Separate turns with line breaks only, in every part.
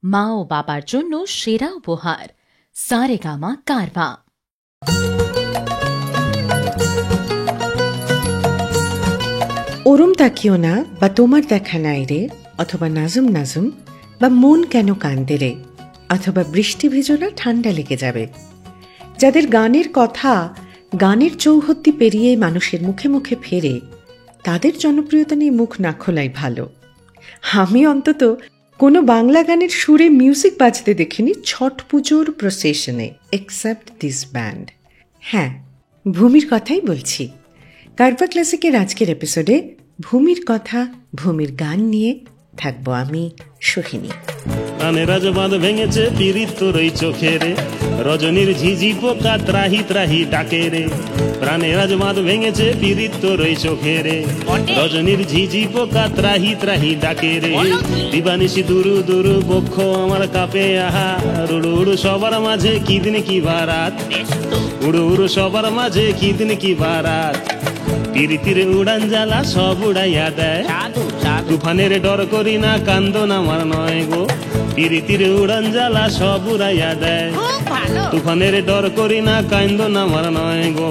মা ও বাবার জন্য সেরা উপহার, সারেগামা কারভা।
ওরম তাকিও না বা তোমার দেখা নাই রে, অথবা নাজুম নাজুম বা মন কেন কান্দে রে, অথবা বৃষ্টি ভিজো না ঠান্ডা লেগে যাবে, যাদের গানের কথা গানের চৌহদ্দি পেরিয়ে মানুষের মুখে মুখে ফেরে, তাদের জনপ্রিয়তা নিয়ে মুখ না খোলাই ভালো। আমি অন্তত কোনো বাংলা গানের সুরে মিউজিক বাজতে দেখিনি ছট পুজোর প্রসেশনে, এক্সেপ্ট দিস ব্যান্ড। হ্যাঁ, ভূমির কথাই বলছি। কারভা ক্লাসিকের আজকের এপিসোডে ভূমির কথা, ভূমির গান নিয়ে থাকবো আমি, সোহিনী।
কানে রাজবাঁধ ভেঙেছে পিরিত তোর ওই চোখে রে, রজনীর ঝিঝি পোকা ত্রাহি ত্রাহি ডাকে রে। প্রাণে রাজবাঁধ ভেঙেছে পিরিত তোর ওই চোখে রে, রজনীর ঝিঝি পোকা ত্রাহি ত্রাহি ডাকে রে। দিবানিশি দুরু দুরু বক্ষ আমার কাপে আহা, উড়ু উড়ু সবার মাঝে কি দিন কি বারাত, উড়ু উড়ু সবার মাঝে কি দিন কি বারাত। পিরিতির উড়ান জ্বালা সব উড়াইয়া দেয়, তুফানের ডর করি না কান্দন আমার নয় গো। পিরিতির উড়ান জ্বালা সব উড়াইয়া দেয়, তুফানের ডর করি না কান্দন আমার নয় গো।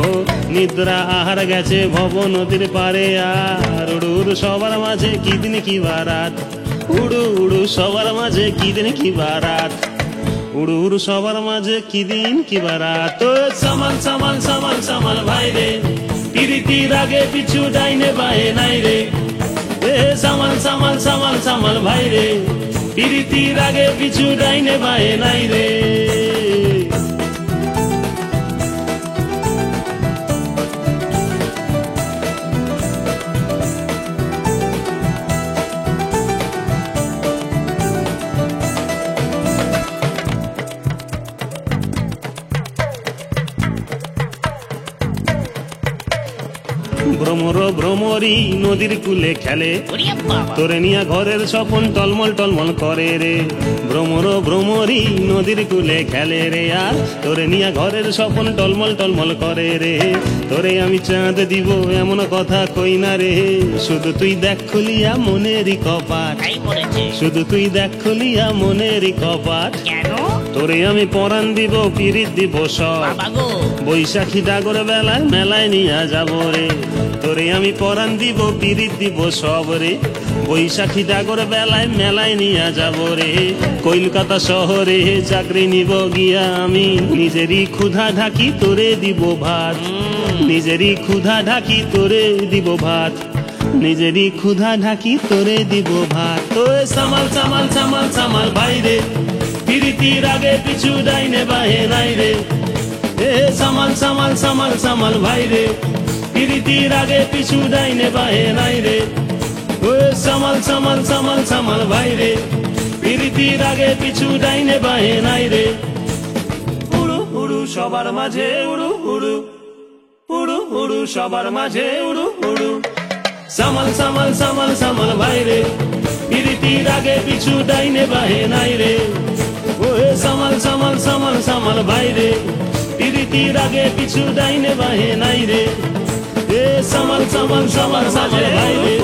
নিদ্রা আহার গেছে ভব নদীর পারে আর, উড়ু উড়ু সবার মাঝে কি দিন কি বারাত, উড়ু উড়ু সবার মাঝে কি দিন কি বারাত, উড়ু উড়ু সবার মাঝে কি দিন কি বারাত। সামাল সামাল সামাল সামাল ভাই রে, পিরিতির আগে পিছু ডাইনে বায়ে নাই রে। সামাল সামাল সামাল সামাল ভাই রে, পিরিতির আগে পিছু ডাইনে বায়ে নাই রে। ভ্রমর ভ্রমরি নদীর কূলে খেলে, তোরে নিয়া ঘরের স্বপন টলমল টলমল করে রে। ভ্রমর ভ্রমরি নদীর কূলে খেলে রে, আর তোরে নিয়া ঘরের স্বপন টলমল টলমল করে রে। তোরে আমি চাঁদ দিব এমন কথা কই না রে, শুধু তুই দেখ খুলিয়া মনেরই কপাট, শুধু তুই দেখ খুলিয়া মনেরই কপাট। তোরে আমি পরাণ দিব পিরিত দিব সব, বৈশাখী ডাগর বেলায় মেলায় নিয়া যাব রে। তোরে আমি পরাণ দিব পিরিত দিব সব রে, বৈশাখী ডাগর বেলায় মেলায় নিয়া যাব রে। কলকাতা শহরে চাকরি নিব গিয়া আমি, নিজেরই ক্ষুধা ঢাকি তোরে দিব ভাত, নিজেরই ক্ষুধা ঢাকি তোরে দিব ভাত, নিজেরই ক্ষুধা ঢাকি তোরে দিব ভাত। তো সামাল সামাল সামাল সামাল ভাই রে, পিরিতির আগে পিছু ডাইনে বাহে নাই রে। সামাল সামাল সামাল সামাল ভাই রে, পিরিতির আগে পিছু ডাইনে বাহে নাই রে। সামাল সামাল সামাল সামাল ভাই রে, পিরিতির আগে পিছু ডাইনে বাহে নাই রে। উড়ু উড়ু সবার মাঝে উড়ু উড়ু, উড়ু উড়ু সবার মাঝে উড়ু উড়ু। সামাল সামাল সামাল সামাল ভাই রে, পিরিতির আগে পিছু ডাইনে বাহে নাই রে। সামাল সামাল সামাল সামাল ভাই রে, পিরিতির আগে পিছু ডাইনে বাহে নাই রে। সামাল সামাল সামাল সামাল ভাই রে,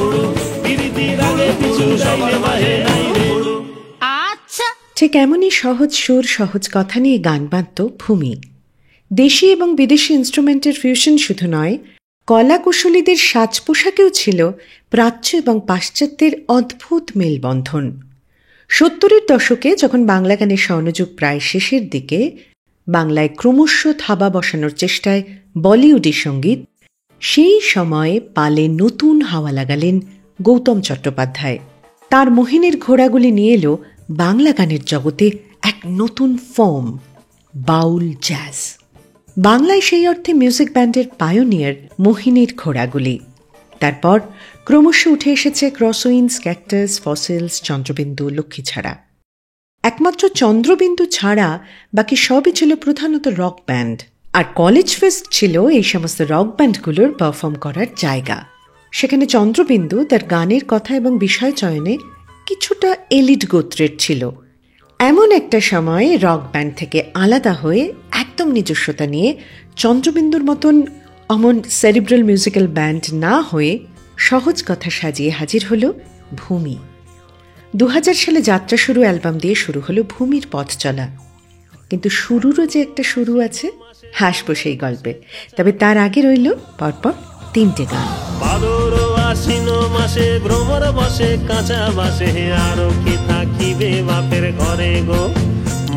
পিরিতির আগে পিছু ডাইনে বাহে নাই রে।
আচ্ছা,
ঠিক এমনই সহজ সুর সহজ কথা নিয়ে গান বাঁধত ভূমি। দেশি এবং বিদেশি ইনস্ট্রুমেন্টের ফিউশন শুধু নয়, কলা কুশলীদের সাজ পোশাকেও ছিল প্রাচ্য এবং পাশ্চাত্যের অদ্ভুত মেলবন্ধন। 70-এর দশকে যখন বাংলা গানের স্বর্ণযুগ প্রায় শেষের দিকে, বাংলায় ক্রমশ থাবা বসানোর চেষ্টায় বলিউডি সঙ্গীত, সেই সময়ে পালে নতুন হাওয়া লাগালেন গৌতম চট্টোপাধ্যায়। তার মোহিনীর ঘোড়াগুলি নিয়ে এলো বাংলা গানের জগতে এক নতুন ফর্ম, বাউল জ্যাজ। বাংলায় সেই অর্থে মিউজিক ব্যান্ডের পায়োনিয়ার মোহিনীর ঘোড়াগুলি। তারপর ক্রমশ উঠে এসেছে ক্রসউইন্স, ক্যাকটাস, ফসিলস, চন্দ্রবিন্দু, লক্ষ্মী ছাড়া। একমাত্র চন্দ্রবিন্দু ছাড়া বাকি সবই ছিল প্রধানত রক ব্যান্ড, আর কলেজ ফেস্ট ছিল এই সমস্ত রক ব্যান্ডগুলোর পারফর্ম করার জায়গা। সেখানে চন্দ্রবিন্দু তার গানের কথা এবং বিষয় চয়নে কিছুটা এলিট গোত্রের ছিল। এমন একটা সময়ে রক ব্যান্ড থেকে আলাদা হয়ে একদম নিজস্বতা নিয়ে চন্দ্রবিন্দুর মতন অমন সেরিব্রাল মিউজিক্যাল ব্যান্ড না হয়ে সহজ কথা সাজিয়ে হাজির হল ভূমি। 2000 সালে যাত্রা শুরু অ্যালবাম দিয়ে শুরু হলো ভূমির পথ চলা। কিন্তু শুরুরও যে একটা শুরু আছে, হাসবো সেই গল্পে। তবে তার আগে রইল পরপর 3টে গান।
ভাদর আশ্বিন মাসে ভ্রমর বসে কাঁচা বাসে, আরো কি থাকিবে বাপের ঘরে গো,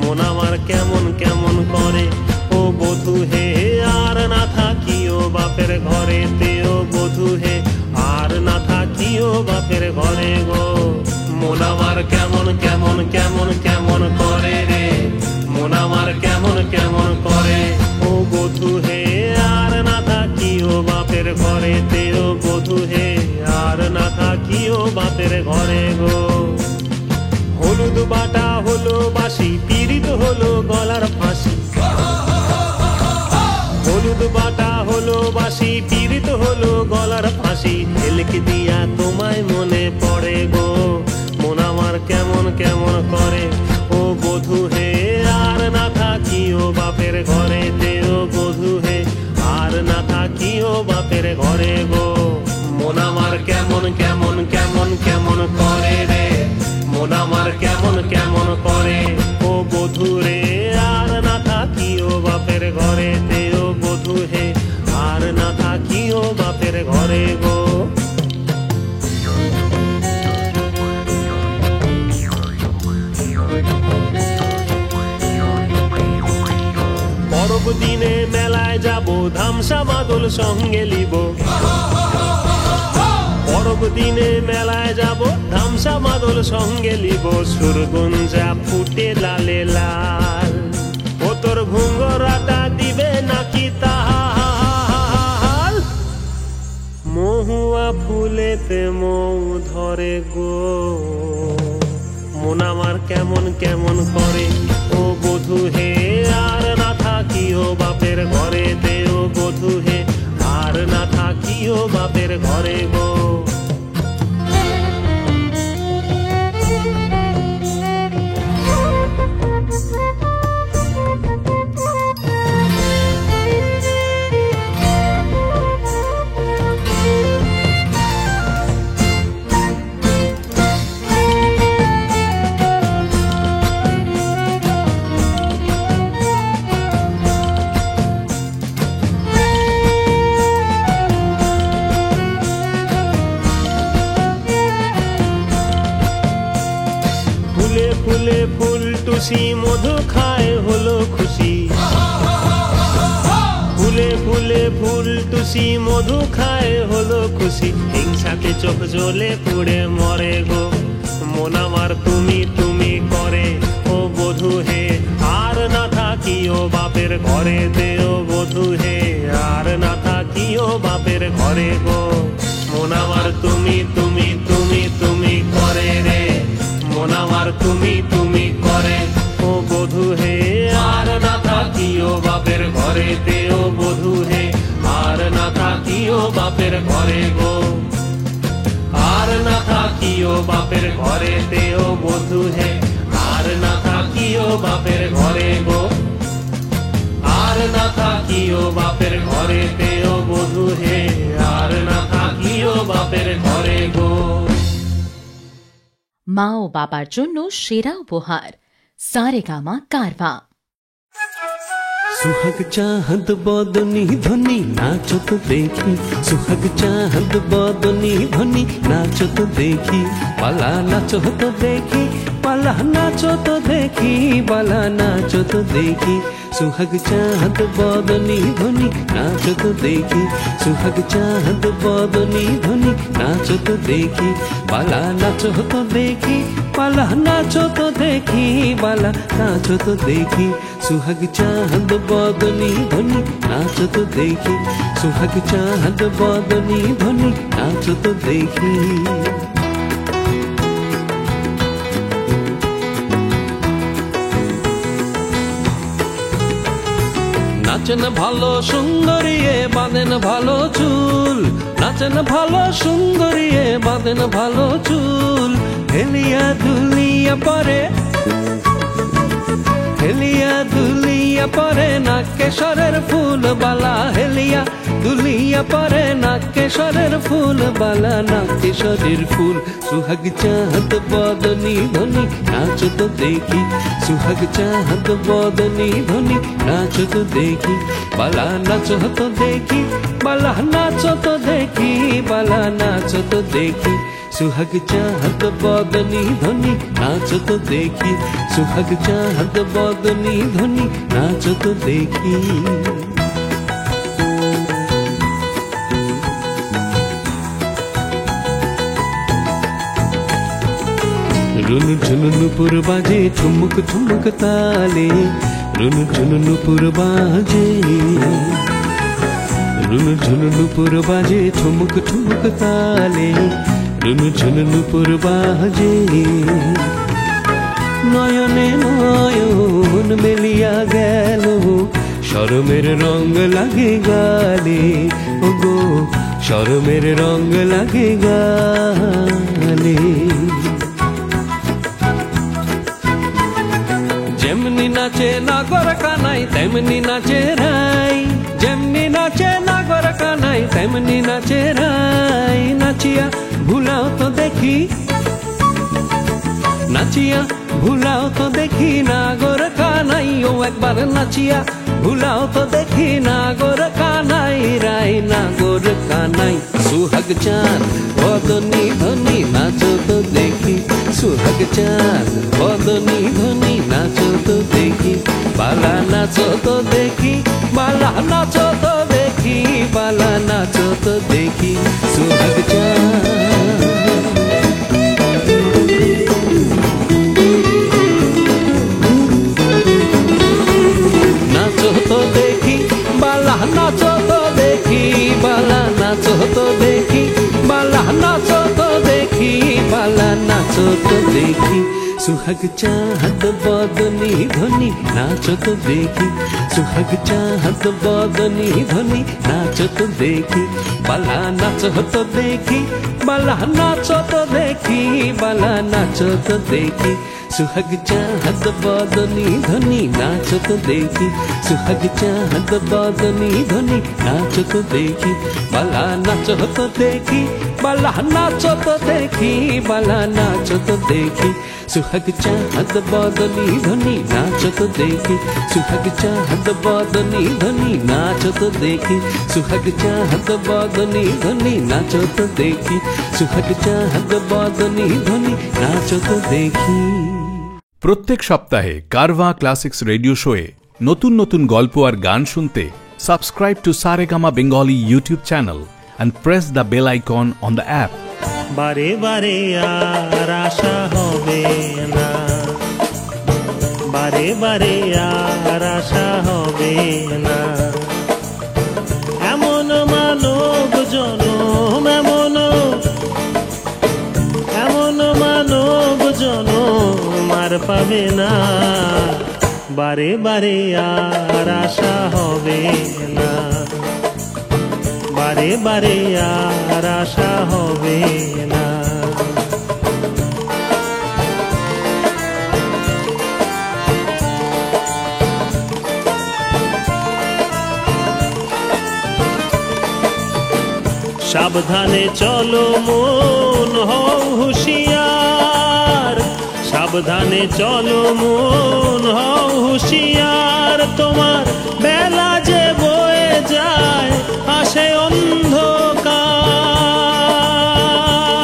মন আমার কেমন কেমন করে ও বধূ হে, আর না থাকিও বাপের ঘরে তেও বধূ হে, আর না থাকিও বাপের ঘরে গো, মন আমার কেমন কেমন কেমন কেমন করে রে, মন আমার কেমন কেমন করে ও বধূ হে, আর না থাকিও বাপের ঘরে তেও বধূ হে, আর না থাকিও বাপের ঘরে গো। হলুদ বাটা হলো বাসি, পীড়িত হলো গলার ফাঁসি, হলুদ বাটা হলো বাসি, পীড়িত হলো গলার ফাঁসি, ঝেলক দিয়া তোমায় মনে পড়ে গো, মন আমার কেমন কেমন করে ও বধূ হে, আর না থাকিও বাপের ঘরে তেও বধূ হে, আর না থাকিও বাপের ঘরে গো, মন আমার কেমন কেমন কেমন কেমন করে রে, মন আমার কেমন কেমন করে ও বধূ রে, আর না থাকিও বাপের ঘরে তেও বধূ হে, আর না থাকিও বাপের ঘরে গো। পরব দিনে মেলায় যাব, ধামসা মাদল সঙ্গে লিব, পরব দিনে মেলায় যাব, ধামসা মাদল সঙ্গে লিব, সুরগুঞ্জা ফুটে লালে লাল, ও তোর ঘুঙ্গরাটা দিবে নাকি তাহাল, মহুয়া ফুলেতে মৌ ধরে গো, মন আমার কেমন কেমন করে ও বধূ হে, আর না থাকিও বাপের ঘরে তেও বধূ হে, আর না থাকিও বাপের ঘরে গো। ফুলে ফুল টুসি মধু খায় হলো খুশি, ফুলে ফুলে ফুল টুসি মধু খায় হলো খুশি, হিংসাতে চোখ জ্বলে পুড়ে মরে গো, মন আমার তুমি তুমি করে ও বধূ হে, আর না থাকিও বাপের ঘরে তেও বধূ হে, আর না থাকিও বাপের ঘরে গো, মন আমার তুমি তুমি তুমি তুমি করে রে, মন আমার তুমি তুমি করে ও বধূ হে, আর না থাকিও বাপের ঘরে তেও বধূ হে, আর না থাকিও বাপের ঘরে গো, আর না থাকিও বাপের ঘরে তেও বধূ হে, আর না থাকিও বাপের ঘরে গো, আর না থাকিও বাপের ঘরে তেও বধূ হে, আর না থাকিও বাপের ঘরে গো।
মা ও বাবার জন্য সেরা উপহার, সারেগামা কারভা।
सुहाग चाहत बदनी ध्वनि नाचो तो देखी, सुहाग चाहत बदनी ध्वनि नाचो तो देखी, बाला नाचो तो देखी, बाला नाचो तो देखी, बाला नाचो तो देखी, सुहाग चाहत बदनी ध्वनि नाचो तो देखी, सुहाग चाहत बदनी ध्वनि नाचो तो देखी, बाला नाचो तो देखी, बाला नाचो तो देखी, बाला नाचो तो देखी, सुहाग चाहत बदनी ध्वनि नाचो तो देखी, सुहाग चाहत बदनी ध्वनि नाचो तो देखी। নাচেন ভালো সুন্দরীয়ে বাঁধেন ভালো চুল, নাচেন ভালো সুন্দরীয়ে বাঁধেন ভালো চুল, হেলিয়া দুলিয়া পরে, হেলিয়া দুলিয়া দুলিয়া পরে না কেশরের ফুল বালা হেলিয়া দুলিয়া পরে না কেশরের ফুল বালা না কেশরের ফুল সুহাগ চাঁদ বদনি ধনি নাচ তো দেখি সুহাগ চাঁদ বদনি ধনি নাচ তো দেখি বালা নাচ তো দেখি বালা নাচ তো দেখি বালা নাচ তো দেখি सुहाग चाहत बदनी धनी नाच तो देखी सुहाग चाहत बदनी धनी नाच तो देखी रुनु झुनु पुर बाजे ठुमुक ठुमुक ताले रुनु झुनु पुर बाजे रुनु झुनु पुर बाजे ठुमुक ठुमुक ताले रुनु झुनु पुर बाजे नयने नयन मेलिया गेल शरमेर रंग लागे गाले ओगो शरमेर रंग लागे गाले जेमनी नाचे नागर कानाई तेमनी नाचे राई जेमनी नाचे नागर कानाई तेमनी नाचे राई नाचिया भुलाओ तो देखी नाचिया भुलाओ तो देखी नागर कानाई ओ एक बार नाचिया भुलाओ तो देखी नागर कानाई राई नागर कानाई सुहाग चाँद बदनी धनी नाचो तो देखी सुहाग चाँद बदनी धनी नाचो तो देखी बाला नाचो तो देखी बाला नाचो तो देखी बाला नाचो तो देखी सुहाग चाँद नाचो तो देखी बाला नाचो तो देखी बाला नाचो तो देखी बाला नाचो तो देखी बाला नाचो तो देखी सुहाग चाहत बदनी धनी नाचो तो देखी सुहाग चाहत बदनी धनी नाचो तो देखी बाला नाचो तो देखी बाला नाचो तो देखी बाला नाचो तो देखी सुहाग चाहत बदनी धनी नाचो तो देखी सुहाग चाहत बदनी धनी नाचो तो देखी बाला नाचो तो देखी बाला नाचो तो देखी बाला नाचो तो देखी सुहाग चाहत बदनी धनी नाचो तो देखी सुहाग चाहत बदनी धनी नाचो तो देखी सुहाग चाहत बदनी धनी नाचो तो देखी सुहाग चाहत बदनी धनी नाचो तो देखी
প্রত্যেক সপ্তাহে কারভা ক্লাসিক্স রেডিও শোয়ে নতুন নতুন গল্প আর গান শুনতে subscribe to Saregama Bengali YouTube channel and press the bell icon on the app.
বারে বারে আর আশা হবে না বারে বারে আর আশা হবে না এমন মানব জনম এমন মানব জনম আর পাবে না বারে বারে আর আশা হবে না বারে বারে আর আশা হবে না সাবধানে চলো মন হও হুঁশিয়ার সাবধানে চলো মন হও হুঁশিয়ার তোমার বেলা যে বয়ে যায় আসে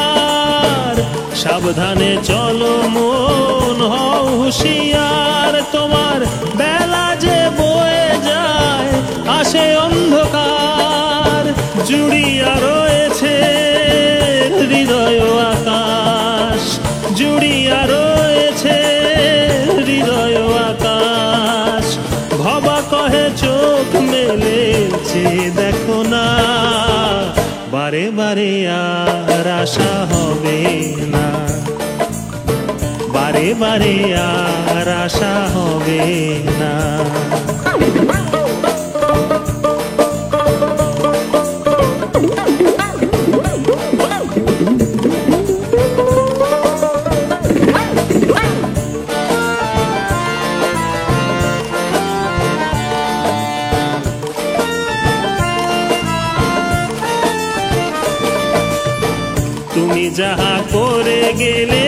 অন্ধকার সাবধানে চলো মন হও হুঁশিয়ার তোমার বেলা যে বয়ে যায় আসে অন্ধকার জুড়িয়া রয়েছে হৃদয় আকাশ জুড়িয়া রয়েছে হৃদয় আকাশ ভবা কহে চোখ মেলেছে দেখো না বারে বারে আর আশা হবে না বারে বারে আর আশা হবে না তুমি যাহা করে গেলে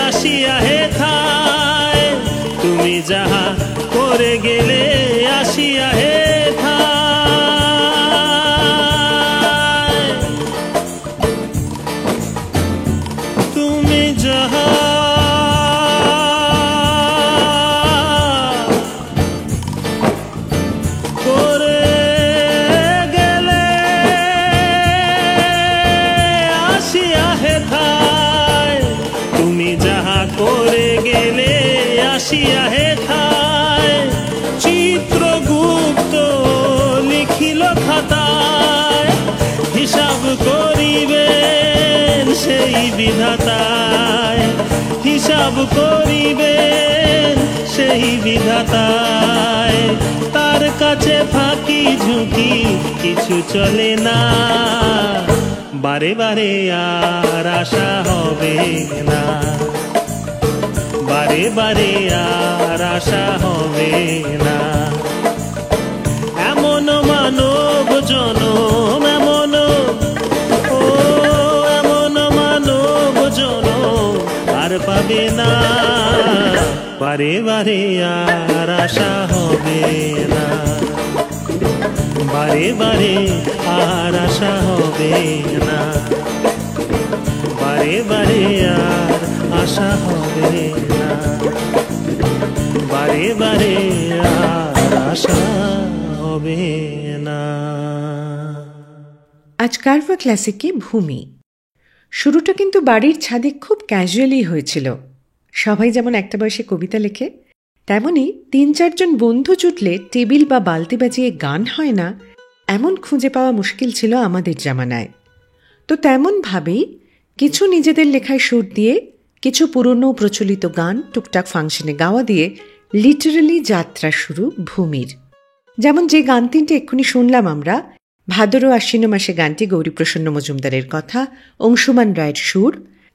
আসিয়া হেথায়, তুমি যাহা করে গেলে আসিয়া হেথায়, তুমি যাহা করে গেলে আসিয়া হেথায়, তুমি যাহা করে গেলে আসিয়া হেথায়, চিত্রগুপ্ত লিখিল খাতায়, হিসাব করিবেন সেই বিধাতায়, হিসাব করিবেন সেই বিধাতায়, তার কাছে ফাঁকি ঝুঁকি কিছু চলে না, বারে বারে আর আশা হবে না, বারে বারে আর আশা হবে না। এমন মানব জনম, এমন ও এমন মানব জনম আর পাবে না, বারে বারে আর আশা হবে না, বারে বারে আর আশা হবে না, বারে বারে আর আশা হবে না, বারে বারে আর আশা হবে না।
আজ কারভা ক্লাসিকে ভূমি। শুরুটা কিন্তু বাড়ির ছাদে খুব ক্যাজুয়ালি হয়েছিল। সবাই যেমন একটা বয়সে কবিতা লেখে, তেমনি ৩-৪ জন বন্ধু জুটলে টেবিল বা বালতি বাজিয়ে গান হয় না এমন খুঁজে পাওয়া মুশকিল ছিল আমাদের জামানায়। তো তেমনভাবেই কিছু নিজেদের লেখায় সুর দিয়ে, কিছু পুরনো প্রচলিত গান টুকটাক ফাংশনে গাওয়া দিয়ে লিটারালি যাত্রা শুরু ভূমির। যেমন যে গান ৩টে এক্ষুনি শুনলাম আমরা, ভাদর আশ্বিন মাসে গানটি গৌরীপ্রসন্ন মজুমদারের কথা, অংশুমান রায়ের সুর,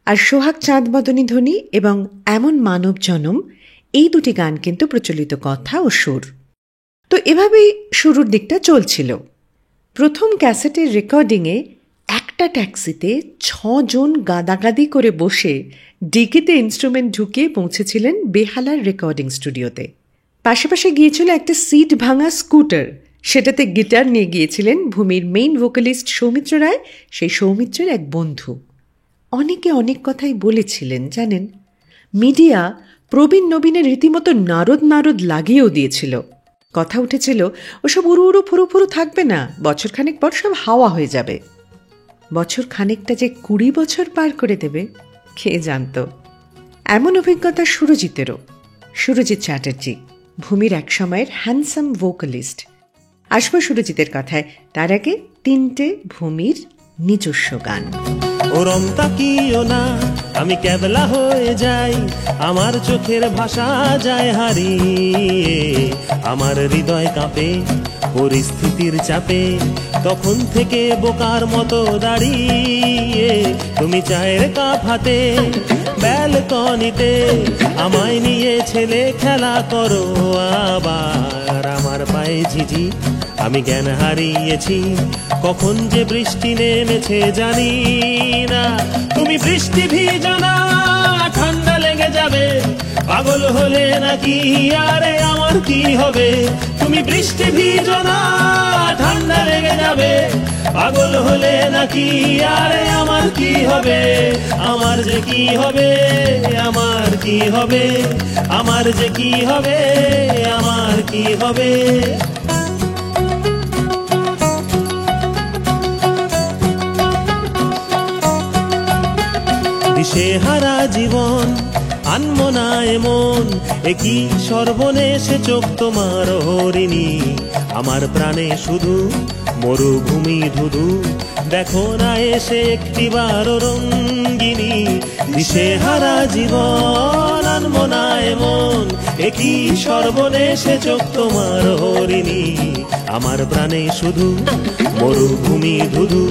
আর সোহাগ চাঁদ বদনী ধ্বনি এবং এমন মানব জনম, এই দুটি গান কিন্তু প্রচলিত কথা ও সুর। তো এভাবেই শুরুর দিকটা চলছিল। প্রথম ক্যাসেটের রেকর্ডিংয়ে একটা ট্যাক্সিতে ৬ জন গাদাগাদি করে বসে ডিকিতে ইনস্ট্রুমেন্ট ঢুকিয়ে পৌঁছেছিলেন বেহালার রেকর্ডিং স্টুডিওতে। পাশে পাশে গিয়েছিল একটা সিট ভাঙা স্কুটার, সেটাতে গিটার নিয়ে গিয়েছিলেন ভূমির মেইন ভোকালিস্ট সৌমিত্র রায়, সেই সৌমিত্রের এক বন্ধু। অনেকে অনেক কথাই বলেছিলেন জানেন। মিডিয়া প্রবীণ নবীনের রীতিমতো নারদ নারদ লাগিয়েও দিয়েছিল। কথা উঠেছিল ওসব উড়ু উড়ু ফুরু ফুরু থাকবে না, বছরখানেক পর সব হাওয়া হয়ে যাবে। বছর খানেকটা যে 20 বছর পার করে দেবে কে জানত। এমন অভিজ্ঞতা সুরজিতেরও। সুরজিৎ চ্যাটার্জি, ভূমির এক সময়ের হ্যান্ডসাম ভোকালিস্ট। আসবো সুরজিতের কথায়, তার আগে 3টে ভূমির নিজস্ব গান।
ওরম তাকিও না, আমি কেবলা হয়ে যাই, আমার চোখের ভাষা যায় হারিয়ে, আমার হৃদয় কাঁপে পরিস্থিতির চাপে, তখন থেকে বোকার মতো দাঁড়িয়ে, তুমি চায়ের কাপ হাতে ব্যালকনিতে আমায় নিয়ে ছেলে খেলা করো আবার, আমার পায়ে ঝিঝি আমি জ্ঞান হারিয়েছি, কখন যে বৃষ্টি নেমেছে জানি না, তুমি বৃষ্টি ভিজো না, ঠান্ডা লেগে যাবে, পাগল হলে নাকি আরে আমার কি হবে, তুমি বৃষ্টি ভিজো না, ঠান্ডা লেগে যাবে, পাগল হলে নাকি আরে আমার কি হবে, আমার যে কি হবে, আমার কি হবে, আমার যে কি হবে, আমার কি হবে। দিশেহারা জীবন আনমো না এমন, একই সর্বনেশে চোখ তোমার হরিণী, আমার প্রাণে শুধু মরুভূমি ধুধু, দেখো না এসে একটিবার রঙ্গিনী, দিশেহারা জীবন আনমো না এমন, একই সর্বনেশে চোখ তোমার হরিণী, আমার প্রাণে শুধু মরুভূমি ধুধু,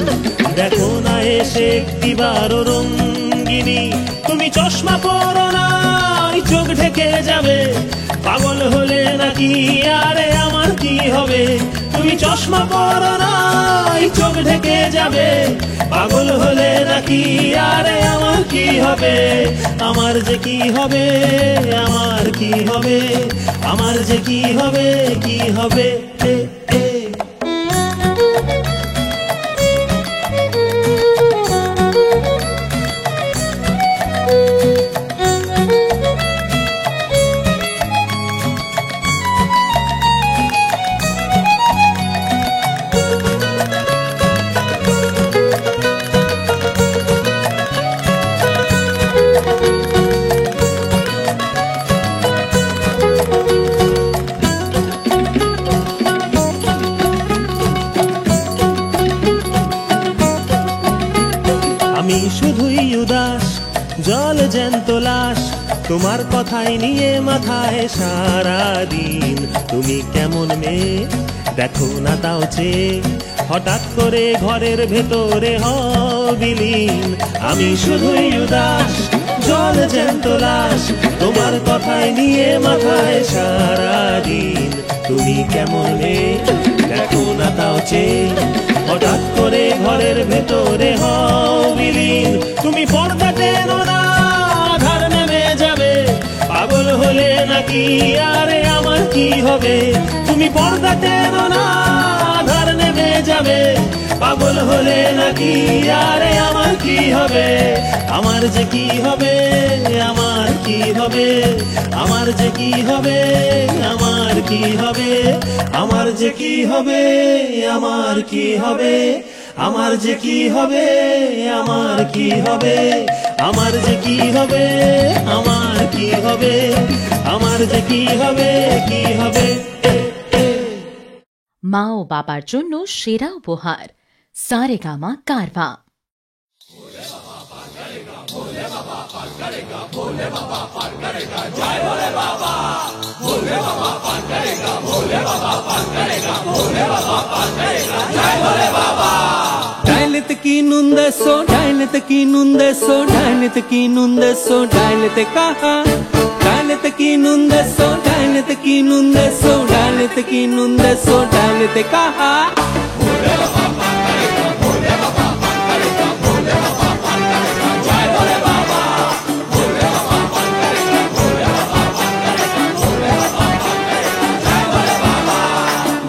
দেখো না এসে একটিবার রঙ্গিনী, তুমি চশমা পরো না, চোখ ঢেকে যাবে, পাগল হলে নাকি আরে আমার কি হবে, তুমি তুমি চশমা পরো না, চোখ ঢেকে যাবে, পাগল হলে নাকি আরে আমার কি হবে, আমার যে কি হবে, আমার কি হবে, আমার যে কি হবে, কি হবে, এ এ। আমি শুধুই উদাস, জল জ্যান্ত লাশ, তোমার কথাই নিয়ে মাথায় সারাদিন। তুমি কেমন মেয়ে দেখো না তাও চেয়ে, হঠাৎ করে ঘরের ভেতরে হও বিলীন। আমি শুধুই উদাস, জল জ্যান্ত লাশ, তোমার কথাই নিয়ে মাথায় সারাদিন। তুমি কেমন মেয়ে দেখো না তাও চেয়ে, হঠাৎ করে ঘরের ভেতরে হও বিলীন। তুমি পর্দা টেনো না, আধার নেমে যাবে, পাগল হলে নাকি আরে আমার কি হবে। তুমি পর্দা টেনো না, আধার নেমে যাবে, পাগল হলে নাকি আরে আমার কি হবে, আমার যে কি হবে, আমার কি হবে, আমার যে কি হবে, আমার কি হবে, আমার যে কি হবে, আমার কি হবে, আমার যে কি হবে, আমার কি হবে, আমার যে কি হবে, আমার কি হবে, আমার যে কি হবে, কি হবে, এ এ।
মা ও বাবার জন্য সেরা উপহার সারেগামা কারভা।
ডাইলেতে কি নুন দেছো, ডাইলেতে কি নুন দেছো, ডাইলেতে কি নুন দেছো, ডাইলেতে কাহা, ডাইলেতে কি নুন দেছো, ডাইলেতে কি নুন দেছো, ডাইলেতে কি নুন দেছো, ডাইলেতে কাহা।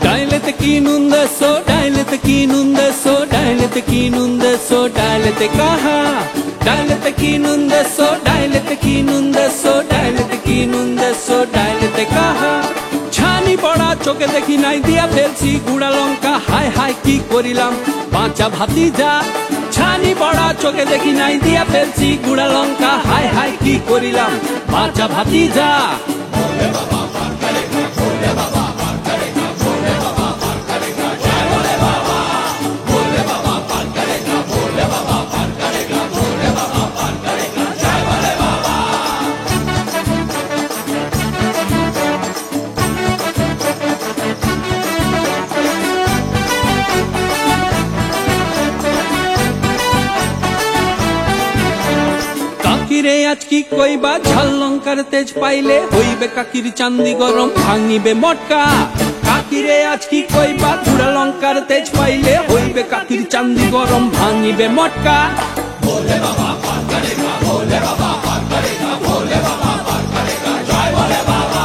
ডাইলেতে কি নুন দেছো, ডাইলেতে কি নুন দেছো, ডাইলেতে কি নুন দেছো, ডাইলেতে কাহা, ডাইলেতে কি নুন দেছো, ডাইলেতে কি নুন দেছো, ডাইলেতে কি নুন দেছো, ডাইলেতে কাহা। ছানি পড়া চোখে দেখি নাই, দিয়া ফেলছি গুড়া লঙ্কা, হায় হায় কি করিলাম বাঁচা ভাতিজা। ছানি পড়া চোখে দেখি নাই, দিয়া ফেলছি গুড়া লঙ্কা, হায় হায় কি করিলাম বাঁচা ভাতিজা। কাকিরে আজ কি কইবা, ঝাল লঙ্কার তেজ পাইলে হইবে কাকির চান্দি গরম, ভাঙিবে মটকা। কাকিরে আজ কি কইবা, গুড়া লঙ্কার তেজ পাইলে হইবে কাকির চান্দি গরম, ভাঙিবে মটকা। ভোলে বাবা পাটকারেগা, ভোলে বাবা পাটকারেগা, ভোলে বাবা পাটকারেগা, জয় ভোলে বাবা,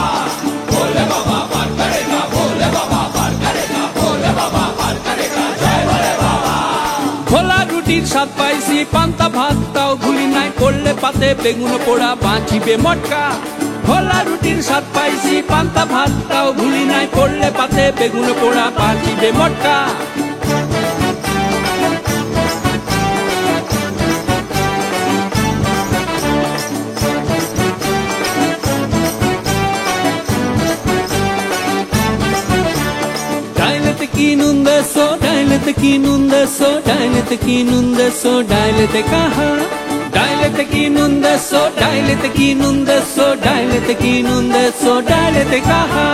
ভোলে বাবা পাটকারেগা, ভোলে বাবা পাটকারেগা, ভোলে বাবা পাটকারেগা, জয় ভোলে বাবা। খোলা রুটির স্বাদ পাইছি, পান্তা ভাতটাও ভুলি নাই, করলে পাতে বেগুন পোড়া, বাঁচিবে মটকা। খোলা রুটির স্বাদ পাইছি, পান্তা ভাতটাও ভুলি নাই, করলে পাতে বেগুন পোড়া, বাঁচিবে মটকা। ডাইলেতে কি নুন দেছো, ডাইলেতে কি নুন দেছো, ডাইলেতে কি নুন দেছো, ডাইলেতে কাহা, ডাইলেতে কি নুন দেছো, ডাইলেতে কি নুন দেছো, ডাইলেতে কি নুন দেছো, ডাইলেতে কাহা।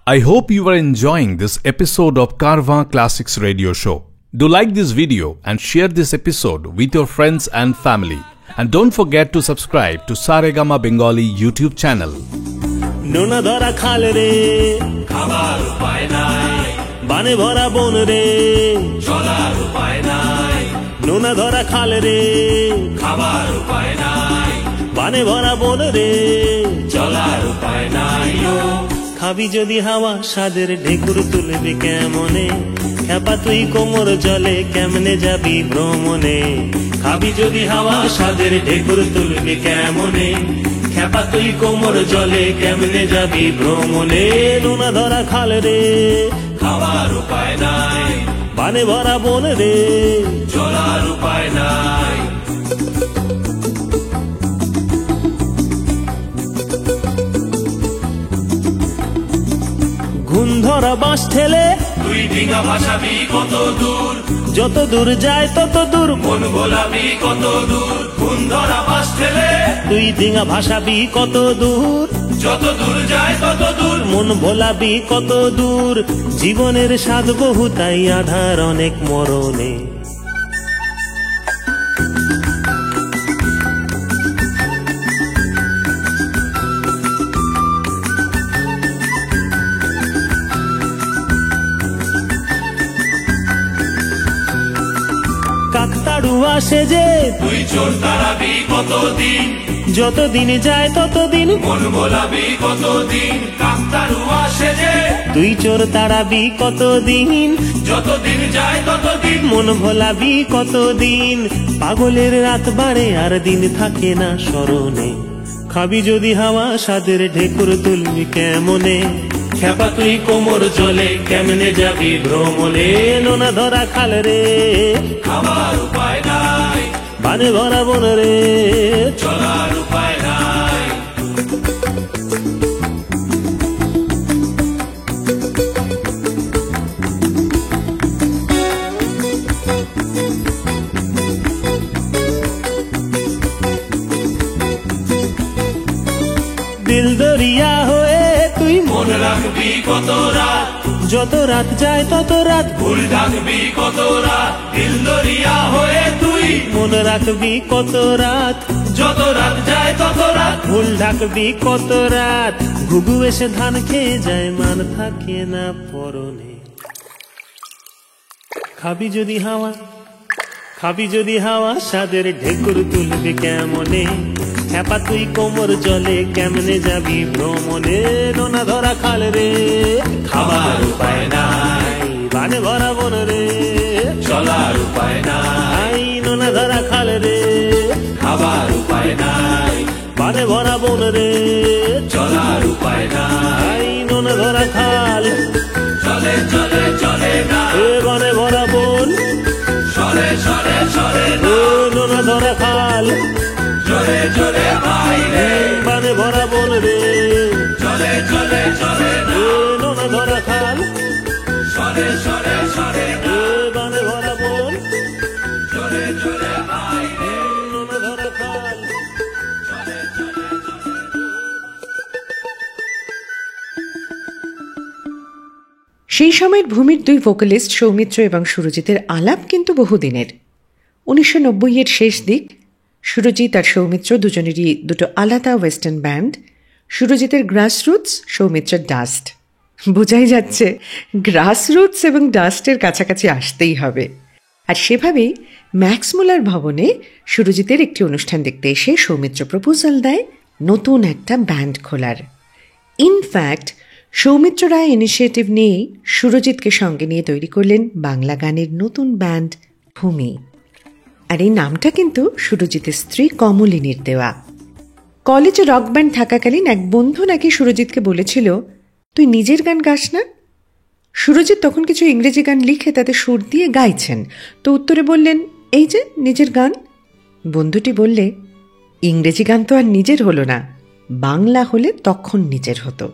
I hope you are enjoying this episode of Carvaan Classics Radio Show. Do like this video and share this episode with your friends and family. And don't forget to subscribe to Saregama Bengali YouTube channel.
নোনা ধরা খাল রে,
খাবার উপায় নাই,
বানে ভরা বন রে,
চলার উপায় নাই,
নোনা ধরা খাল রে,
খাবার উপায় নাই,
বানে ভরা বন রে,
চলার উপায় নাই।
খাবি যদি হাওয়া স্বাদের ঢেকুর তুলবি কেমনে, খেপা তুই কোমর জলে কেমনে যাবি ভ্রমণে।
খাবি যদি হাওয়া স্বাদের ঢেকুর তুলবি কেমনে, খেপা তুই কোমর জলে কেমনে যাবি ভ্রমণে।
নোনা ধরা খাল রে,
খাবার উপায় নাই,
বানে ভরা বন রে,
চলার উপায় নাই।
ঘুণ ধরা বাঁশ ঠেলে
তুই ডিঙা ভাসাবি কত দূর,
যত দূর যায় তত দূর,
মন ভোলাবি কত দূর, খুন ধরা বাস ঠেলে
তুই ডিঙা ভাসাবি কত দূর,
যত দূর যায় তত দূর,
মন ভোলাবি কত দূর। জীবনের স্বাদ বহু তাই আধার অনেক মরণে। কাকতাড়ুয়া সেজে
তুই চোর তাড়াবি কতদিন,
যতদিন যায় ততদিন,
মন ভোলাবি কতদিন, কাকতাড়ুয়া সেজে
তুই চোর তাড়াবি কতদিন,
যতদিন যায় ততদিন,
মন ভোলাবি কতদিন। পাগলের রাত বাড়ে আর দিন থাকে না স্মরণে। খাবি যদি হাওয়া স্বাদের ঢেকুর তুলবি কেমনে,
খেপা তুই কোমর জলে কেমনে যাবি ভ্রমণে।
নোনা ধরা খাল রে,
খাবার উপায় নাই,
বানে ভরা বন রে,
চলার উপায় নাই।
দিল দরিয়া হয়ে তুই
মন রাখবি কত রাত,
যত রাত যায় তত রাত,
ভুল ডাকবি কত রাত, দিল দরিয়া হয়ে তুই
মন রাখবি কত রাত,
যত রাত যায় তত রাত,
ভুল ঢাকবি কত রাত। ঘুঘু এসে ধান খেয়ে যায় মান থাকে না পরনে। খাবি যদি হাওয়া, খাবি যদি হাওয়া স্বাদের ঢেকুর তুলবি কেমনে, খেপা তুই কোমর জলে কেমনে যাবি ভ্রমণে। নোনা ধরা খাল রে,
খাবার উপায় নাই,
বানে ভরা বন রে,
চলার উপায় নাই,
নোনা ধরা খাল রে,
খাবার উপায় নাই,
বানে ভরা বন রে,
চলার উপায় নাই।
নোনা ধরা খাল,
চলে চলে চলে না,
এ বনে ভরা বন,
চলে চলে চলে না,
এ নোনা ধরা খাল,
চলে চলে বাইরে,
বানে ভরা বন রে,
চলে চলে চলে না,
এ নোনা ধরা খাল,
চলে চলে চলে না,
এ বানে ভরা বন,
চলে চলে বাইরে,
নোনা ধরা খাল।
চলে চলে চলে।
সেই সময়ের ভূমির দুই ভোকালিস্ট সৌমিত্র এবং সুরজিতের আলাপ কিন্তু বহুদিনের। 1990-এর শেষ দিক। সুরজিৎ আর সৌমিত্র দুজনেরই দুটো আলাদা ওয়েস্টার্ন ব্যান্ড। সুরজিতের গ্রাসরুটস, সৌমিত্রের ডাস্ট। বোঝাই যাচ্ছে গ্রাসরুটস এবং ডাস্টের কাছাকাছি আসতেই হবে। আর সেভাবেই ম্যাক্সমূলার ভবনে সুরজিতের একটি অনুষ্ঠান দেখতে এসে সৌমিত্র প্রপোজাল দেয় নতুন একটা ব্যান্ড খোলার। ইনফ্যাক্ট সৌমিত্র রায় ইনিশিয়েটিভ নিয়েই সুরজিৎকে সঙ্গে নিয়ে তৈরি করলেন বাংলা গানের নতুন ব্যান্ড ভূমি। আর এই নামটা কিন্তু সুরজিতের স্ত্রী কমলিনীর দেওয়া। কলেজে রক ব্যান্ড থাকাকালীন এক বন্ধু নাকি সুরজিৎকে বলেছিল, তুই নিজের গান গাস না? সুরজিৎ তখন কিছু ইংরেজি গান লিখে তাতে সুর দিয়ে গাইছেন, তো উত্তরে বললেন, এই যে নিজের গান। বন্ধুটি বললে, ইংরেজি গান তো আর নিজের হলো না, বাংলা হলে তখন নিজের হতো।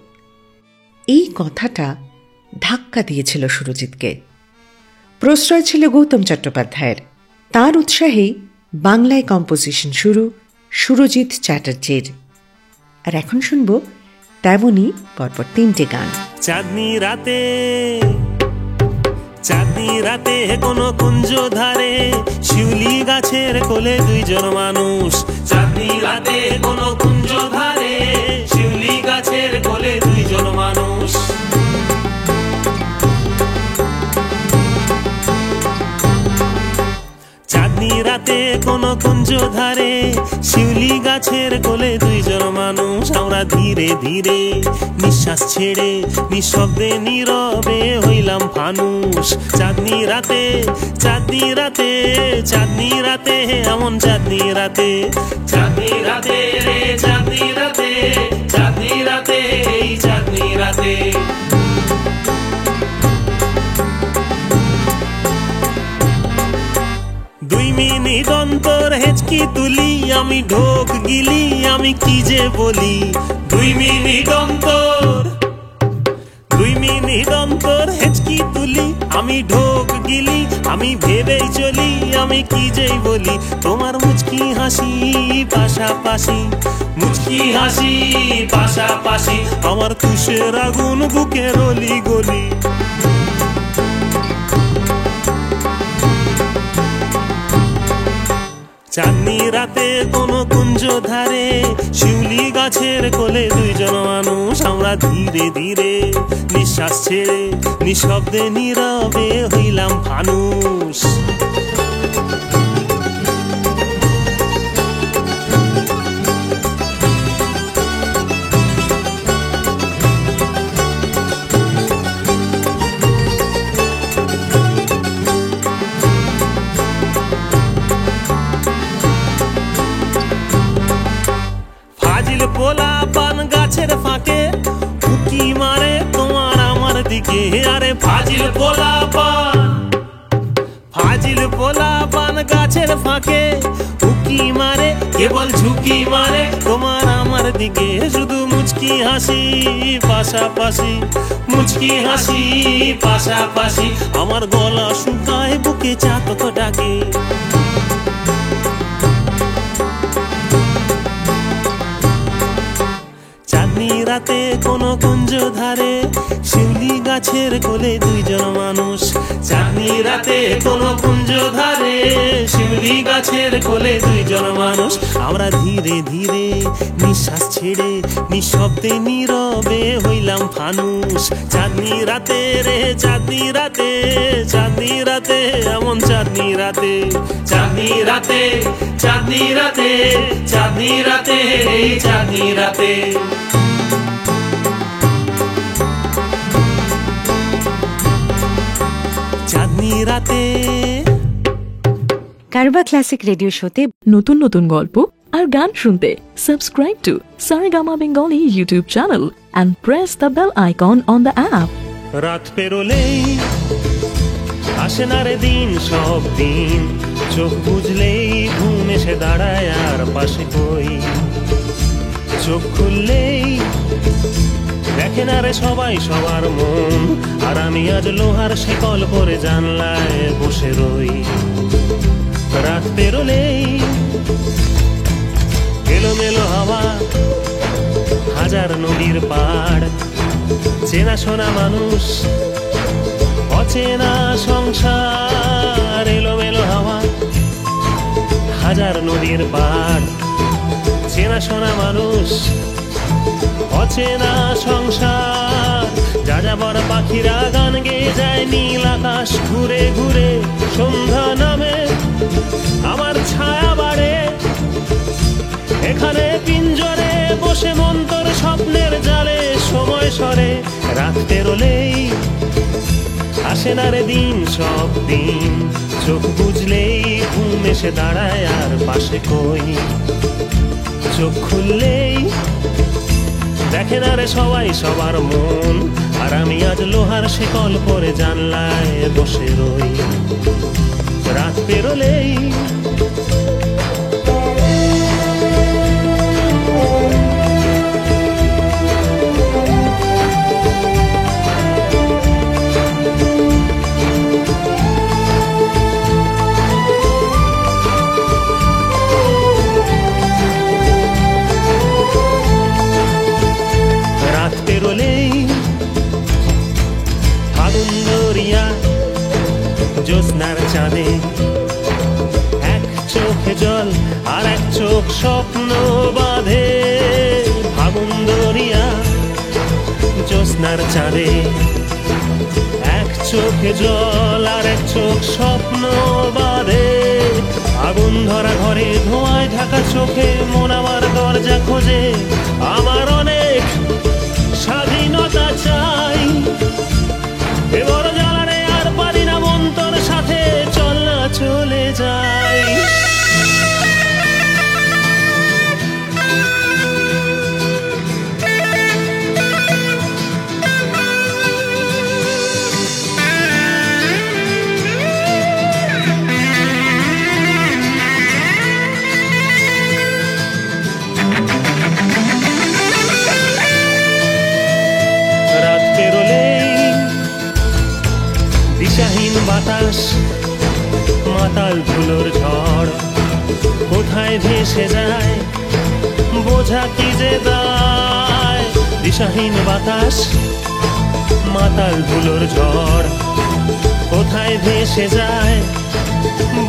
এই কথাটা ধাক্কা দিয়েছিল সুরজিৎকে। প্রশ্রয় ছিল গৌতম চট্টোপাধ্যায়ের। তার উৎসাহেই বাংলায় কম্পোজিশন শুরু সুরজিৎ চ্যাটার্জির। আর এখন শুনব তেমনই পরপর 3টে গান।
চাঁদনি রাতে, চাঁদনি রাতে কোনো কুঞ্জ ধারে শিউলি গাছের কোলে দুইজন মানুষ। চাঁদনি রাতে কোনো কুঞ্জ ধারে শিউলি গাছের কোলে দুইজন মানুষ। চাঁদনি রাতে কোনো কুঞ্জ ধারে শিউলি গাছের কোলে দুইজন মানুষ। আমরা ধীরে ধীরে নিঃশ্বাস ছেড়ে নিঃশব্দে নীরবে হইলাম ফানুষ। চাঁদনি রাতে, চাঁদনি রাতে, চাঁদনি রাতে, এমন চাঁদনি রাতে, চাঁদনি রাতে রে চাঁদনি রাতে, চাঁদনি রাতে, এই চাঁদনি রাতে। 2 মিনিট অন্তর হেঁচকি তুলি, আমি ঢোক গিলি, আমি কি যে বলি। 2 মিনিট অন্তর, 2 মিনিট অন্তর হেঁচকি তুলি, আমি ঢোক গিলি, আমি ভেবেই চলি, আমি কি যেই বলি। তোমার মুচকি হাসি পাশাপাশি, মুচকি হাসি পাশাপাশি, আমার তুষের আগুন বুকের অলি গলি। চাঁদনি রাতে কোনো কুঞ্জ ধারে শিউলি গাছের কোলে দুইজন মানুষ। আমরা ধীরে ধীরে নিঃশ্বাস ছেড়ে নিঃশব্দে নীরবে হইলাম ফানুষ। পোলা পান গাছের ফাঁকে উকি মারে তোমার আমার দিকে। আরে ফাজিল পোলা পান, ফাজিল পোলা পান গাছের ফাঁকে উকি মারে, কেবল ঝুঁকি মারে তোমার আমার দিকে। শুধু মুচকি হাসি পাশাপাশি, মুচকি হাসি পাশাপাশি, আমার গলা শুকায় বুকে চাতক ডাকে। চাঁদনি রাতে কোনো কুঞ্জ ধারে শিউলি গাছের কোলে দুইজন মানুষ। চাঁদনি রাতে কোনো কুঞ্জ ধারে শিউলি গাছের কোলে দুইজন মানুষ। আমরা ধীরে ধীরে নিঃশ্বাস ছেড়ে নিঃশব্দে নীরবে হইলাম ফানুষ। চাঁদনি রাতে রে চাঁদনি রাতে, চাঁদনি রাতে, এমন চাঁদনি রাতে, চাঁদনি রাতে, চাঁদনি রাতে, চাঁদনি রাতে, এই চাঁদনি রাতে। চাঁদনি রাতে।
কারবা ক্লাসিক রেডিও শোতে
নতুন নতুন গল্প আর গান শুনতে subscribe to Saregama Bengali YouTube channel and press the bell icon on the app.
রাত পেরোলেই আসে না রে দিন, সব দিন চোখ বুঝলেই ঘুম এসে দাঁড়ায় আর পাশে কই। চোখ খুললেই দেখে না রে সবাই সবার মন, আর আমি আজ লোহার শিকল পরে জানলায় বসে রই। রাত পেরোলেই এলোমেলো হাওয়া, হাজার নদীর পাড়, চেনা শোনা মানুষ, অচেনা সংসার। এলোমেলো হাওয়া, হাজার নদীর পাড়, চেনা শোনা মানুষ, অচেনা সংসার। যাযাবর পাখিরা গান গেয়ে যায়, নীল আকাশ ঘুরে ঘুরে সন্ধ্যা নামে, আমার ছায়া বাড়ে এখানে পিঞ্জরে বসে মন্তর স্বপ্নের জালে সময় সরে। রাত পেরোলেই আসে না রে দিন, সব দিন চোখ বুঝলেই ঘুম এসে দাঁড়ায় আর পাশে কই। চোখ খুললেই দেখে না রে সবাই সবার মন, আর আমি আজ লোহার শিকল পরে জানলায় বসে রই। রাত পেরোলেই চাঁদে, এক চোখে জল আর এক চোখ স্বপ্ন বাঁধে। ফাগুন দরিয়া জ্যোৎস্নার চাঁদে, এক চোখে জল আর এক চোখ স্বপ্ন বাঁধে। আগুন ধরা ঘরে ধোঁয়ায় ঢাকা চোখে মন আমার দরজা খোঁজে। আমার অনেক স্বাধীনতা চাই, এবার জ্বালারে আর পারি না মন তোর সাথে, চল না চলে যাই। দিশাহীন বাতাস, মাতাল ধুলোর ঝড়, কোথায় ভেসে যায় বোঝা কি যে দায়। দিশাহীন বাতাস, মাতাল ধুলোর ঝড়, কোথায় ভেসে যায়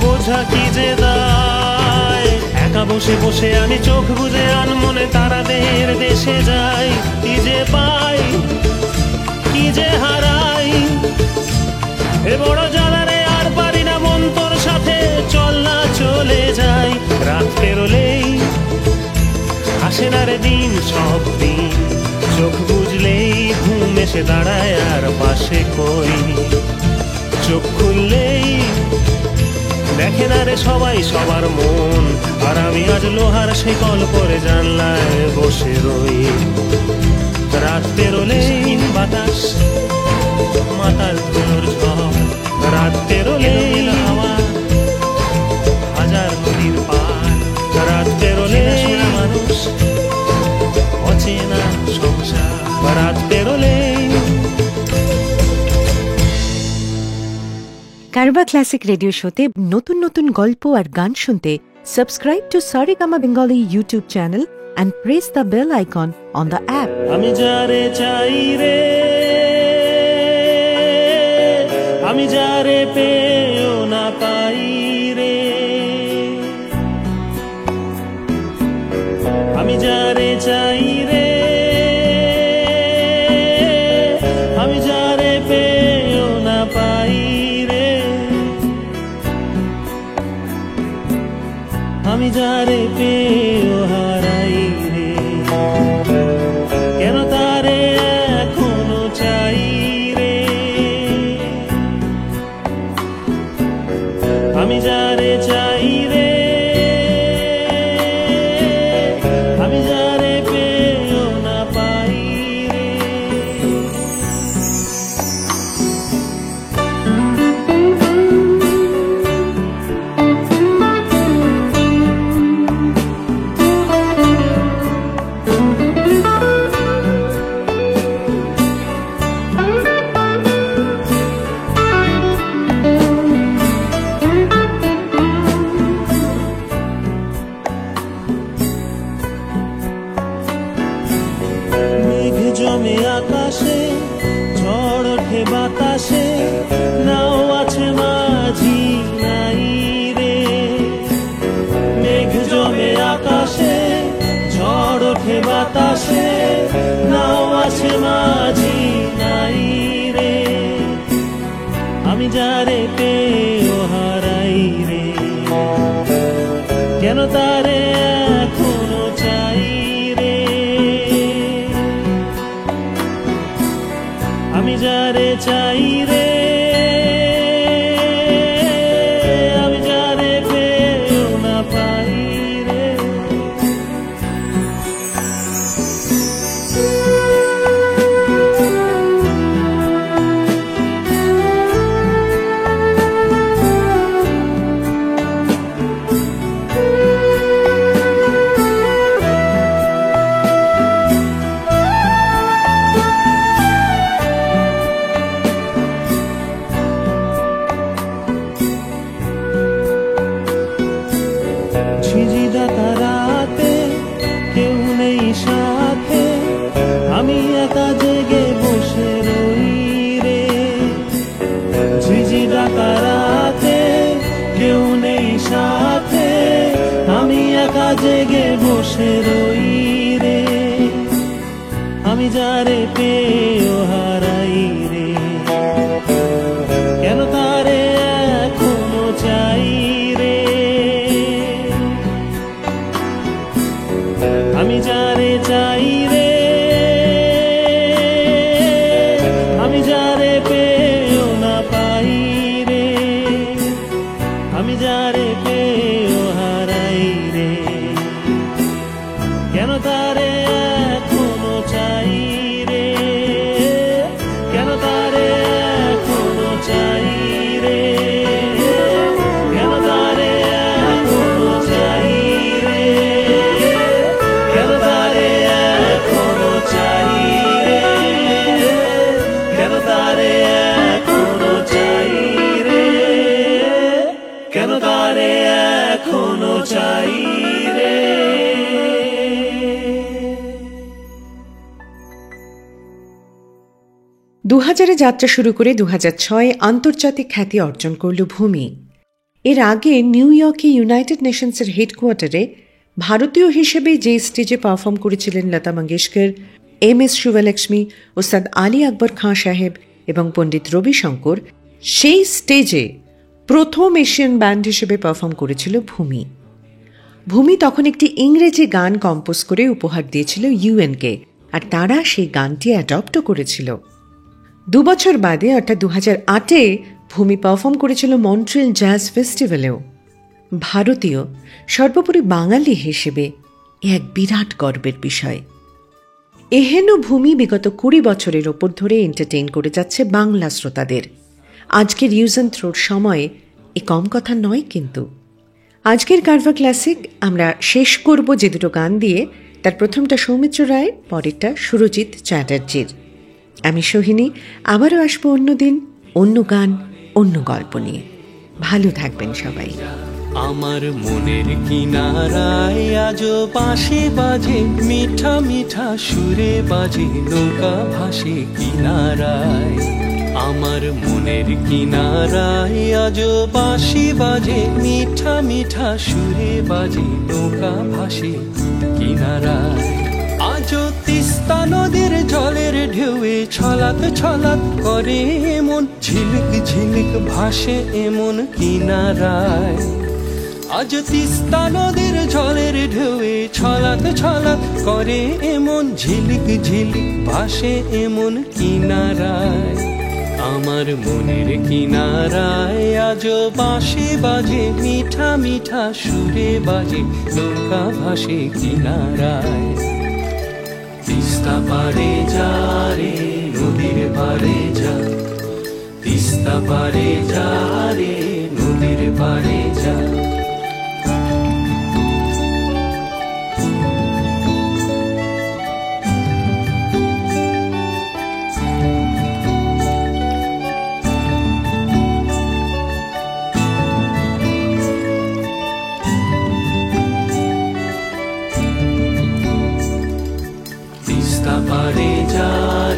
বোঝা কি যে দায়। একা বসে বসে আমি চোখ বুজে আনমনে তারাদের দেশে যাই। কি যে পাই কি যে হারাই, এ বড় জ্বালারে আর পারি না মন তোর সাথে, চল না চলে যাই। রাত পেরোলেই আসে না রে দিন, সব দিন চোখ বুঝলেই ঘুম এসে দাঁড়ায় আর পাশে কই। চোখ খুললেই দেখে না রে সবাই সবার মন, আর আমি আজ লোহার শেকল করে জানলায় বসে রই। রাত পেরোলেই বাতাস, মাতাল ধুলোর ঝড়, রাত পেরোলেই হাওয়া হাজার নদীর পার। রাত পেরোলেই মানুষ অচেনা সংসার, রাত পেরোলেই।
কারবা ক্লাসিক রেডিও শোতে নতুন নতুন গল্প আর গান শুনতে subscribe to Saregama Bengali YouTube channel and press the bell icon on the app.
আমি যারে চাই রে, আমি যারে পেও না পাই রে, আমি যারে চাই রে, আমি যারে পেও না পাই রে, আমি যারে পেও হারাই রে। কেন তারে এখনো চাই রে, আমি যারে চাই রে, আমি যারে পেও না পাই রে। মেঘ জমে আকাশে, ঝড় ওঠে বাতাসে, নাও আছে মাঝি নাই রে। মেঘ জমে আকাশে, ঝড় ওঠে বাতাসে, নাও আছে মাঝি নাই রে। আমি যারে পেও হারাই রে, কেন তারে এখনো চাই রে। আমি যারে চাই রে, আমি যারে পেও না পাই রে। জেগে বসে রই রে, আমি যারে পেয়ে হারাই রে, কেন তারে এখনো চাই রে, আমি যারে চাই রে, আমি যারে পেয়েও না পাই রে, আমি যারে পেয়েও হারাই রে, কেন তারে এখনো চাই রে, কেন তারে এখনো চাই রে, কেন তারে এখনো চাই রে, কেন তারে এখনো চাই রে, কেন তারে এখনো চাই রে, কেন তারে এখনো চাই রে।
2000-এ যাত্রা শুরু করে 2006 আন্তর্জাতিক খ্যাতি অর্জন করল ভূমি। এর আগে নিউ ইয়র্কে ইউনাইটেড নেশনসের হেডকোয়ার্টারে ভারতীয় হিসেবে যে স্টেজে পারফর্ম করেছিলেন লতা মঙ্গেশকর, এম.এস. শুভলক্ষ্মী, ওস্তাদ আলী আকবর খাঁ সাহেব এবং পণ্ডিত রবিশঙ্কর, সেই স্টেজে প্রথম এশিয়ান ব্যান্ড হিসেবে পারফর্ম করেছিল ভূমি। ভূমি তখন একটি ইংরেজি গান কম্পোজ করে উপহার দিয়েছিল ইউএনকে, আর তারা সেই গানটি অ্যাডপ্টও করেছিল। 2 বছর বাদে অর্থাৎ 2008-এ ভূমি পারফর্ম করেছিল মন্ট্রিয়াল জ্যাজ ফেস্টিভ্যালেও। ভারতীয়, সর্বোপরি বাঙালি হিসেবে এক বিরাট গর্বের বিষয়। এহেন ভূমি বিগত 20 বছরের ওপর ধরে এন্টারটেইন করে যাচ্ছে বাংলা শ্রোতাদের। আজকের ইউজ অ্যান্ড থ্রোর সময়ে এ কম কথা নয় কিন্তু। আজকের কারভা ক্লাসিক আমরা শেষ করব যে দুটো গান দিয়ে, তার প্রথমটা সৌমিত্র রায়, পরেরটা সুরজিৎ চ্যাটার্জির। আমি সোহিনী, আবারও আসবো অন্যদিন, অন্য গান, অন্য গল্প নিয়ে। ভালো থাকবেন সবাই।
আমার মনের কিনারায় আজও বাঁশি বাজে, মিঠা মিঠা সুরে বাজে, নৌকা ভাসে কিনারায়। আমার মনের কিনারায় আজও বাঁশি বাজে, মিঠা মিঠা সুরে বাজে, নৌকা ভাসে কিনারায়। আজও তিস্তা নদীর জলের ঢেউয়ে ছলাত ছলাত করে এমন, ঝিলিক ঝিলিক ভাসে এমন কিনারায়। আজ তিস্তা নদীর জলের ঢেউয়ে ছলাত ছলাত করে এমন, ঝিলিক ঝিলিক ভাসে এমন কিনারায়। আমার মনের কিনারায় আজও বাঁশি বাজে, মিঠা মিঠা সুরে বাজে, নৌকা ভাসে কিনারায়। তিস্তা পারে যা রে, নদীর পারে যা, তিস্তা পারে যা রে, নদীর পারে যা। তিস্তা পারে যা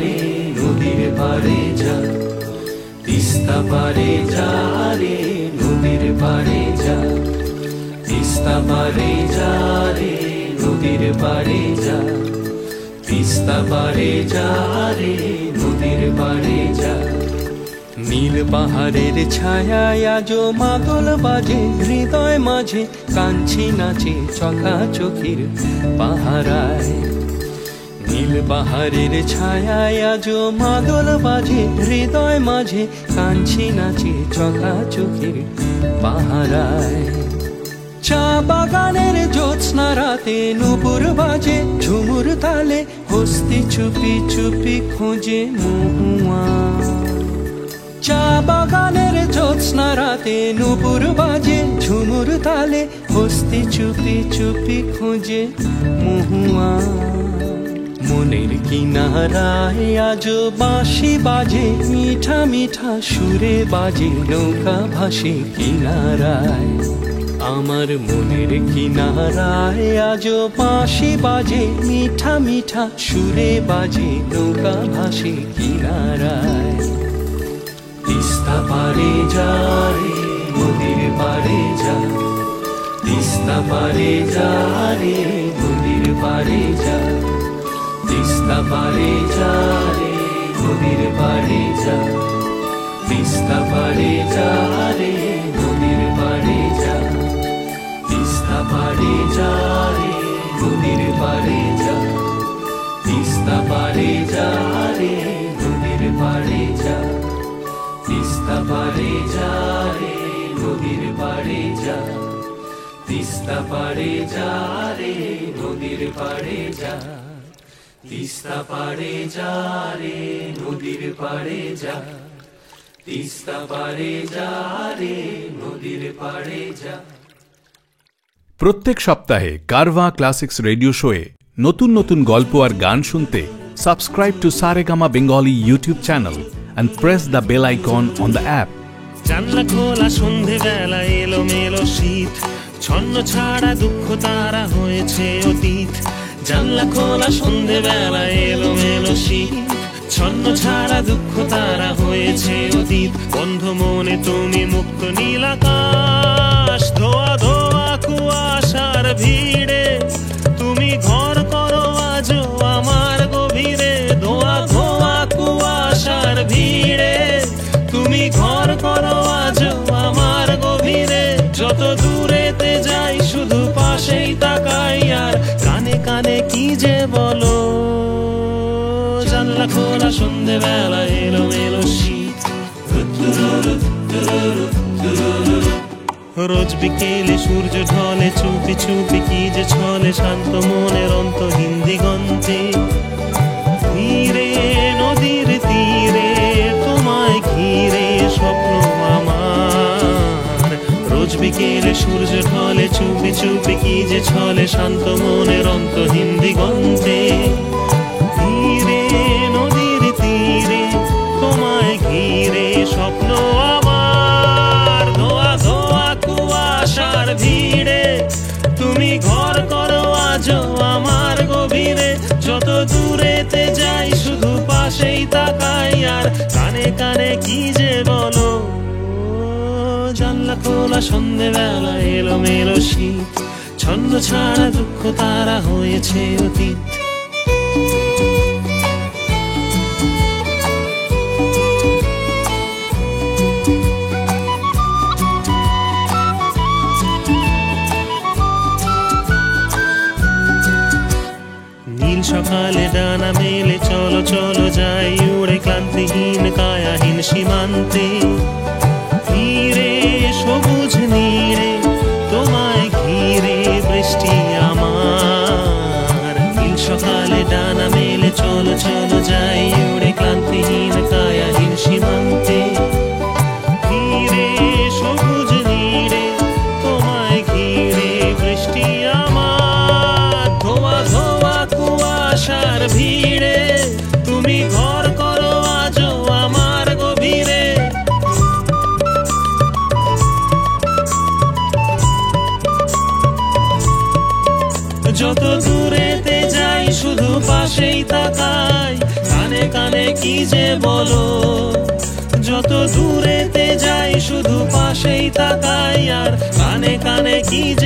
রে, নদীর পারে যা, তিস্তা পারে যা রে, নদীর পারে যা, তিস্তা পারে যা রে, নদীর পারে যা, তিস্তা পারে যা রে, নদীর পারে যা। নীল পাহাড়ের ছায়ায় আজও মাদল বাজে, হৃদয় মাঝে কাঞ্চি নাচে চকাচকির পাহারায়। নীল পাহাড়ের ছায়ায় আজও মাদল বাজে, হৃদয় মাঝে কাঞ্চি নাচে চকাচকির পাহারায়। চা বাগানের জ্যোৎস্না রাতে নুপুর বাজে, ঝুমুর তালে হস্তি চুপি চুপি খোঁজে মহুয়া। চা বাগানের জ্যোৎস্না রাতে নুপুর বাজে, ঝুমুর তালে হস্তি চুপি চুপি খোঁজে মহুয়া। মনের কিনারায় আজও বাঁশি বাজে, মিঠা মিঠা সুরে বাজে, নৌকা ভাসে কিনারায়। আমার মনের কিনারায় আজও বাঁশি বাজে, মিঠা মিঠা সুরে বাজে, নৌকা ভাসে কিনারায়। তিস্তা পারে যা রে, নদীর পারে যা, তিস্তা তিস্তা পারে যা রে নদীর পারে যা, তিস্তা পারে যা রে নদীর পারে যা, তিস্তা পারে যা রে নদীর পারে যা, তিস্তা পারে যা রে নদীর পারে যা, তিস্তা পারে যা রে নদীর পারে যা, তিস্তা পারে যা রে নদীর পারে যা, তিস্তা পারে যা রে নদীর পারে যা, তিস্তা পারে যা রে নদীর পারে যা, তিস্তা পারে যা রে নদীর পারে যা।
প্রত্যেক সপ্তাহে কারভা ক্লাসিক্স রেডিও শোয়ে নতুন নতুন গল্প আর গান শুনতে subscribe to Saregama Bengali YouTube channel and press the bell icon on the app.
জানলা খোলা সন্ধেবেলা এলো মেলো শীত, ছন্ন ছাড়া দুঃখ তারা হয়েছে অতীত। জানলা খোলা সন্ধেবেলা এলো মেলো শীত, ছন্ন ছাড়া দুঃখ তারা হয়েছে অতীত। বন্ধ মনে তুমি মুক্ত নীল আকাশ, ধোয়া ধোয়া কুয়াশার ভিড়ে তুমি ঘর করো আজও আমার গভীরে। ধোয়া ধোয়া কুয়াশার ভিড়ে তুমি ঘর করো আজও আমার গভীরে। যত দূরেতে যাই শুধু পাশেই তাকাই আর কানে কানে কি যে বলো। জানলা খোলা সন্ধেবেলা এলো মেলো শীত, রোজ বিকেলে সূর্য ঢলে চুপি চুপি কি যে ছলে শান্ত মনের অন্তহীন দিগন্তে। ধীরে নদীর তীরে তোমায় ঘিরে স্বপ্ন আমার, রোজ বিকেলে সূর্য ঢলে চুপি চুপি কি যে ছলে শান্ত মনের অন্তহীন দিগন্তে। ধীরে নদীর তীরে তোমায় ঘিরে স্বপ্ন আমার, ধোয়া ধোয়া কুয়াশার ভিড়ে তুমি ঘর করো আজও আমার গভীরে। যত দূরেতে যাই শুধু পাশেই তাকাই আর কানে কানে কি যে বলো। জানলা খোলা সন্ধেবেলা এলো মেলো শীত, ছন্ন ছাড়া দুঃখ তারা হয়েছে অতীত। নীল সকালে ডানা মেলে চলো চলো যাই উড়ে ক্লান্তিহীন কায়াহীন সীমান্তে। ধীরে সবুজ নীড়ে তোমায় ঘিরে বৃষ্টি আমার, নীল সকালে ডানা মেলে চলো চলো যাই উড়ে ক্লান্তিহীন কায়াহীন সীমান্তে। ধীরে সবুজ নীড়ে তোমায় ঘিরে বৃষ্টি আমার, ধোয়া ধোয়া কুয়াশার ভিড়ে তুমি ঘর করো আজও আমার গভীরে। যত দূরেতে যাই শুধু পাশেই তাকাই কানে কানে কি যে বলো। যত দূরেতে যাই শুধু পাশেই তাকাই আর কানে কানে কি যে